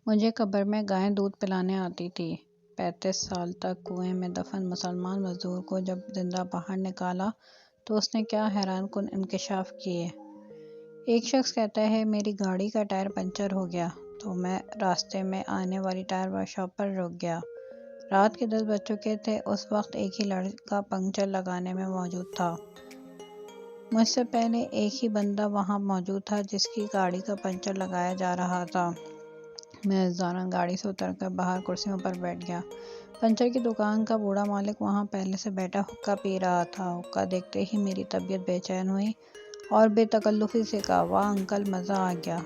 مجھے قبر میں گائے دودھ پلانے آتی تھی۔ 35 سال تک کنویں میں دفن مسلمان مزدور کو جب زندہ باہر نکالا تو اس نے کیا حیران کن انکشاف کیے۔ ایک شخص کہتا ہے میری گاڑی کا ٹائر پنچر ہو گیا تو میں راستے میں آنے والی ٹائر ورکشاپ پر رک گیا۔ رات کے 10 بج چکے تھے۔ اس وقت ایک ہی لڑکا پنچر لگانے میں موجود تھا۔ مجھ سے پہلے ایک ہی بندہ وہاں موجود تھا جس کی گاڑی کا پنچر لگایا جا رہا تھا۔ میں زارن گاڑی سے اتر کر باہر کرسیوں پر بیٹھ گیا۔ پنچر کی دکان کا بوڑھا مالک وہاں پہلے سے بیٹھا حقہ پی رہا تھا۔ حقہ دیکھتے ہی میری طبیعت بے چین ہوئی اور بے تکلفی سے کہا، واہ انکل مزہ آ گیا۔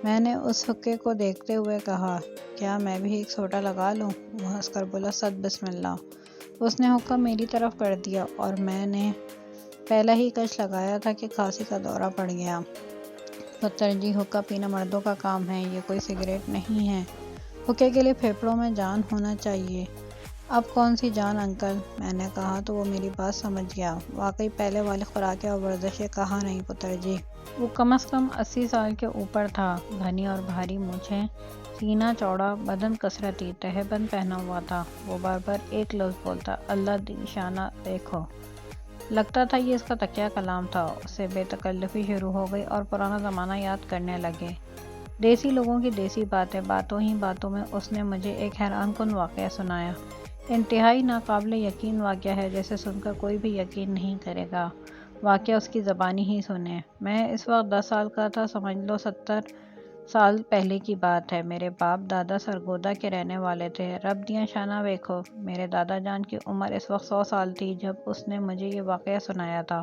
میں نے اس حقے کو دیکھتے ہوئے کہا، کیا میں بھی ایک سوٹا لگا لوں؟ وہ ہنس کر بولا، صد بسم اللہ۔ اس نے حقہ میری طرف کر دیا اور میں نے پہلا ہی کش لگایا تھا کہ کھانسی کا دورہ پڑ گیا۔ پتر جی حقہ پینا مردوں کا کام ہے، یہ کوئی سگریٹ نہیں ہے۔ حقے کے لیے پھیپھڑوں میں جان ہونا چاہیے۔ اب کون سی جان انکل؟ میں نے کہا تو وہ میری بات سمجھ گیا۔ واقعی پہلے والی خوراکیں اور ورزشیں کہاں رہیں پتر جی۔ وہ کم از کم 80 سال کے اوپر تھا۔ گھنی اور بھاری مونچھیں، سینہ چوڑا، بدن کثرتی، تہبند پہنا ہوا تھا۔ وہ بار بار ایک لفظ بولتا، اللہ دی شانہ دیکھو۔ لگتا تھا یہ اس کا تقیہ کلام تھا۔ اس سے بے تکلفی شروع ہو گئی اور پرانا زمانہ یاد کرنے لگے۔ دیسی لوگوں کی دیسی باتیں، باتوں ہی باتوں میں اس نے مجھے ایک حیران کن واقعہ سنایا۔ انتہائی ناقابل یقین واقعہ ہے جسے سن کر کوئی بھی یقین نہیں کرے گا۔ واقعہ اس کی زبانی ہی سنیں۔ میں اس وقت 10 سال کا تھا، سمجھ لو 70 سال پہلے کی بات ہے۔ میرے باپ دادا سرگودا کے رہنے والے تھے۔ رب دیاں شانہ ویکھو۔ میرے دادا جان کی عمر اس وقت 100 سال تھی جب اس نے مجھے یہ واقعہ سنایا تھا۔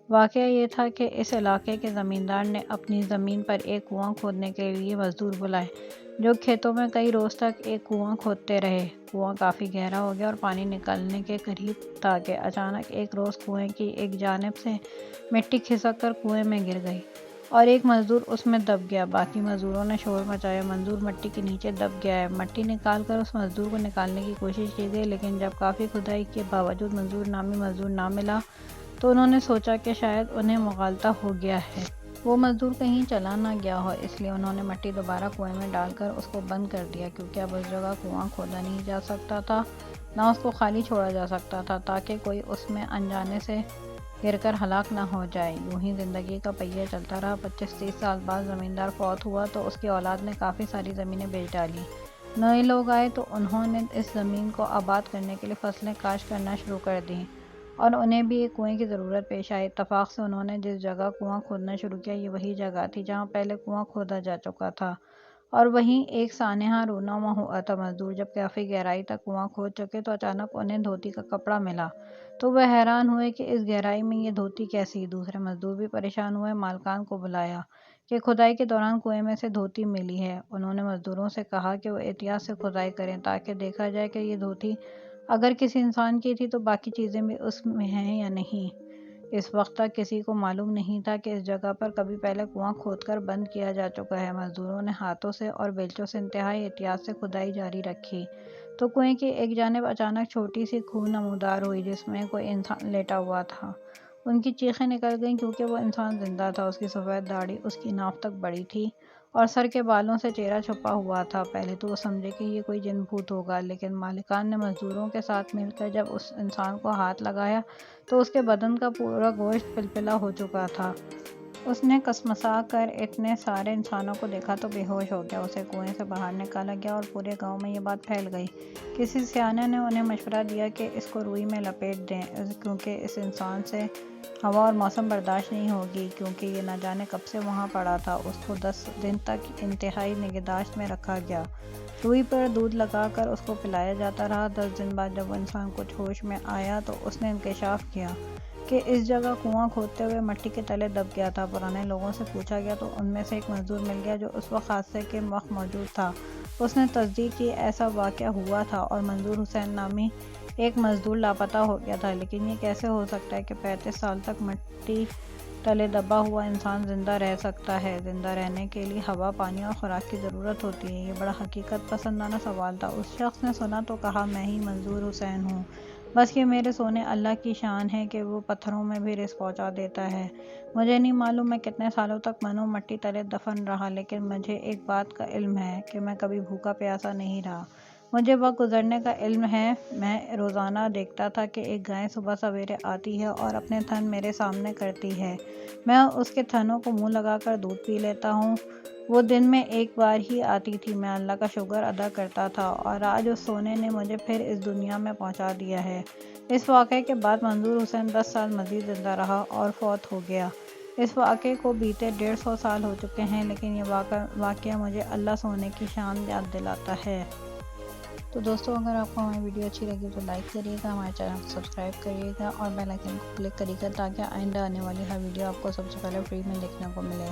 واقعہ یہ تھا کہ اس علاقے کے زمیندار نے اپنی زمین پر ایک کنواں کھودنے کے لیے مزدور بلائے، جو کھیتوں میں کئی روز تک ایک کنواں کھودتے رہے۔ کنواں کافی گہرا ہو گیا اور پانی نکلنے کے قریب تھا کہ اچانک ایک روز کنویں کی ایک جانب سے مٹی کھسک کر کنویں میں گر گئی اور ایک مزدور اس میں دب گیا۔ باقی مزدوروں نے شور مچایا، مزدور مٹی کے نیچے دب گیا ہے۔ مٹی نکال کر اس مزدور کو نکالنے کی کوشش کی گئی، لیکن جب کافی کھدائی کے باوجود منظور نامی مزدور نہ ملا تو انہوں نے سوچا کہ شاید انہیں مغالطہ ہو گیا ہے۔ وہ مزدور کہیں چلا نہ گیا ہو، اس لیے انہوں نے مٹی دوبارہ کنویں میں ڈال کر اس کو بند کر دیا، کیونکہ اب اس جگہ کنواں کھودا نہیں جا سکتا تھا، نہ اس کو خالی چھوڑا جا سکتا تھا تاکہ کوئی اس میں انجانے سے گر کر ہلاک نہ ہو جائے۔ یوں ہی زندگی کا پہیہ چلتا رہا۔ 25-30 سال بعد زمیندار فوت ہوا تو اس کی اولاد نے کافی ساری زمینیں بیچ ڈالیں۔ نئے لوگ آئے تو انہوں نے اس زمین کو آباد کرنے کے لیے فصلیں کاشت کرنا شروع کر دیں اور انہیں بھی ایک کنویں کی ضرورت پیش آئی۔ اتفاق سے انہوں نے جس جگہ کنواں کھودنا شروع کیا یہ وہی جگہ تھی جہاں پہلے کنواں کھودا جا چکا تھا اور وہیں ایک سانحہ رونما ہوا تھا۔ مزدور جب کافی گہرائی تک کنواں کھود چکے تو اچانک انہیں دھوتی کا کپڑا ملا، تو وہ حیران ہوئے کہ اس گہرائی میں یہ دھوتی کیسی؟ دوسرے مزدور بھی پریشان ہوئے، مالکان کو بلایا کہ کھدائی کے دوران کنویں میں سے دھوتی ملی ہے۔ انہوں نے مزدوروں سے کہا کہ وہ احتیاط سے کھدائی کریں تاکہ دیکھا جائے کہ یہ دھوتی اگر کسی انسان کی تھی تو باقی چیزیں بھی اس میں ہیں یا نہیں۔ اس وقت تک کسی کو معلوم نہیں تھا کہ اس جگہ پر کبھی پہلے کنواں کھود کر بند کیا جا چکا ہے۔ مزدوروں نے ہاتھوں سے اور بیلچوں سے انتہائی احتیاط سے کھدائی جاری رکھی تو کنویں کی ایک جانب اچانک چھوٹی سی کھوہ نمودار ہوئی جس میں کوئی انسان لیٹا ہوا تھا۔ ان کی چیخیں نکل گئیں کیونکہ وہ انسان زندہ تھا۔ اس کی سفید داڑھی اس کی ناف تک بڑی تھی اور سر کے بالوں سے چہرہ چھپا ہوا تھا۔ پہلے تو وہ سمجھے کہ یہ کوئی جن بھوت ہوگا، لیکن مالکان نے مزدوروں کے ساتھ مل کر جب اس انسان کو ہاتھ لگایا تو اس کے بدن کا پورا گوشت پلپلا ہو چکا تھا۔ اس نے کسمسا کر اتنے سارے انسانوں کو دیکھا تو بے ہوش ہو گیا۔ اسے کنویں سے باہر نکالا گیا اور پورے گاؤں میں یہ بات پھیل گئی۔ کسی سیانے نے انہیں مشورہ دیا کہ اس کو روئی میں لپیٹ دیں، کیونکہ اس انسان سے ہوا اور موسم برداشت نہیں ہوگی، کیونکہ یہ نہ جانے کب سے وہاں پڑا تھا۔ اس کو 10 دن تک انتہائی نگہداشت میں رکھا گیا۔ روئی پر دودھ لگا کر اس کو پلایا جاتا رہا۔ 10 دن بعد جب وہ انسان کچھ ہوش میں آیا تو اس نے انکشاف کیا کہ اس جگہ کنواں کھودتے ہوئے مٹی کے تلے دب گیا تھا۔ پرانے لوگوں سے پوچھا گیا تو ان میں سے ایک مزدور مل گیا جو اس وقت حادثے کے وقت موجود تھا۔ اس نے تصدیق کی ایسا واقعہ ہوا تھا اور منظور حسین نامی ایک مزدور لاپتہ ہو گیا تھا۔ لیکن یہ کیسے ہو سکتا ہے کہ 35 سال تک مٹی تلے دبا ہوا انسان زندہ رہ سکتا ہے؟ زندہ رہنے کے لیے ہوا، پانی اور خوراک کی ضرورت ہوتی ہے۔ یہ بڑا حقیقت پسندانہ سوال تھا۔ اس شخص نے سنا تو کہا، میں ہی منظور حسین ہوں۔ بس یہ میرے سونے اللہ کی شان ہے کہ وہ پتھروں میں بھی رزق پہنچا دیتا ہے۔ مجھے نہیں معلوم میں کتنے سالوں تک منو مٹی تلے دفن رہا، لیکن مجھے ایک بات کا علم ہے کہ میں کبھی بھوکا پیاسا نہیں رہا۔ مجھے وقت گزرنے کا علم ہے۔ میں روزانہ دیکھتا تھا کہ ایک گائے صبح سویرے آتی ہے اور اپنے تھن میرے سامنے کرتی ہے۔ میں اس کے تھنوں کو منہ لگا کر دودھ پی لیتا ہوں۔ وہ دن میں ایک بار ہی آتی تھی۔ میں اللہ کا شکر ادا کرتا تھا، اور آج اس سونے نے مجھے پھر اس دنیا میں پہنچا دیا ہے۔ اس واقعے کے بعد منظور حسین 10 سال مزید زندہ رہا اور فوت ہو گیا۔ اس واقعے کو بیتے 150 سال ہو چکے ہیں، لیکن یہ واقعہ مجھے اللہ سونے کی شان یاد دلاتا ہے۔ تو دوستو، اگر آپ کو ہماری ویڈیو اچھی لگی تو لائک کریے گا، ہمارے چینل کو سبسکرائب کریے گا اور بیل آئیکن کو کلک کریے گا تاکہ آئندہ آنے والی ہر ویڈیو آپ کو سب سے پہلے فری میں دیکھنے کو ملے۔